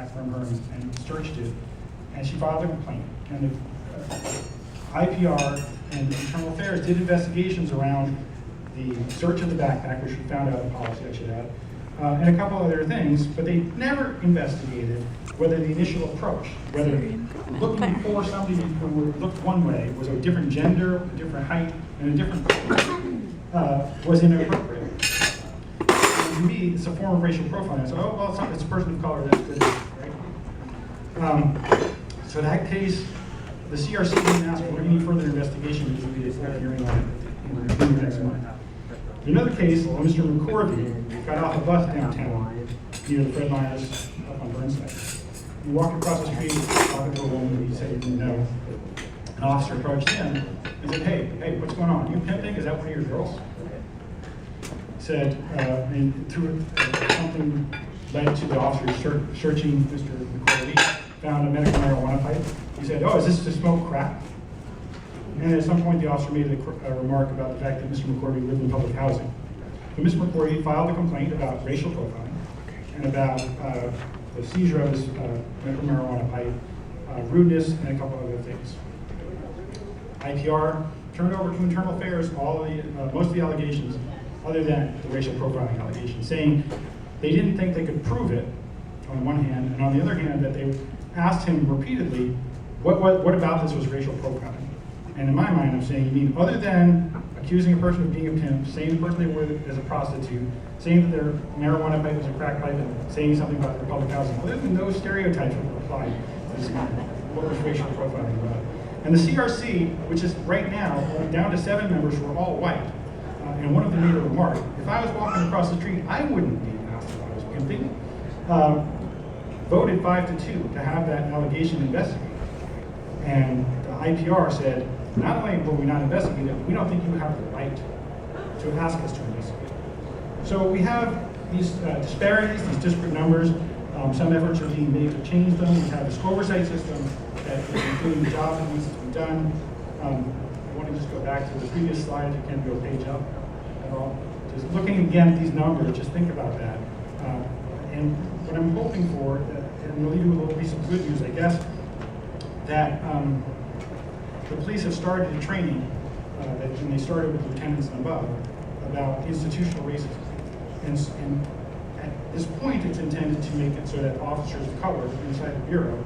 back from her and searched it, and she filed a complaint. And the IPR and Internal Affairs did investigations around the search of the backpack, which we found out in policy, I should add, and a couple other things, but they never investigated whether the initial approach, whether looking for somebody who looked one way, was a different gender, a different height, and a different was inappropriate. And to me, it's a form of racial profiling. So, oh, well, it's a person of color, that's good, right? So that case, the CRC didn't ask for any further investigation because we had a hearing on it in the next month. In another case, Mr. McCorvey got off a bus downtown near the Fred Myers up on Burnside. He walked across the street talking to a woman that he said he didn't know. An officer approached him and said, hey, what's going on? You pimping? Is that one of your girls? He said, and through something led to the officer searching Mr. McCorvey, found a medical marijuana pipe. He said, oh, is this to smoke crack? And at some point, the officer made a remark about the fact that Mr. McCorvey lived in public housing. So Mr. McCorvey filed a complaint about racial profiling and about the seizure of his medical marijuana pipe, rudeness, and a couple other things. IPR turned over to Internal Affairs most of the allegations, other than the racial profiling allegations, saying they didn't think they could prove it on one hand, and on the other hand, that they asked him repeatedly, what about this was racial profiling? And in my mind, I'm saying, you mean other than accusing a person of being a pimp, saying the person they were as a prostitute, saying that their marijuana pipe was a crack pipe, and saying something about their public housing, other than those stereotypes would apply to this matter, what was racial profiling about? And the CRC, which is right now down to 7 members who are all white, and one of them made a remark, if I was walking across the street, I wouldn't be asked if I was pimping, voted 5-2 to have that allegation investigated. And the IPR said, not only will we not investigate it, we don't think you have the right to ask us to investigate. So we have these disparities, these disparate numbers. Some efforts are being made to change them. We have this oversight system that is including the job that needs to be done. I want to just go back to the previous slide, if you can go a page up at all. Just looking again at these numbers, just think about that. And what I'm hoping for, and we'll leave you with a little piece of good news, I guess, that the police have started a training, and they started with lieutenants and above, about institutional racism. And at this point, it's intended to make it so that officers of color inside the Bureau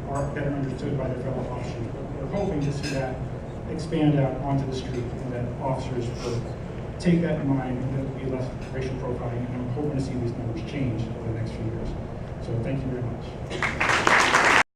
are better understood by their fellow officers. We're hoping to see that expand out onto the street, and that officers will take that in mind, and there will be less racial profiling, and I'm hoping to see these numbers change over the next few years. So thank you very much.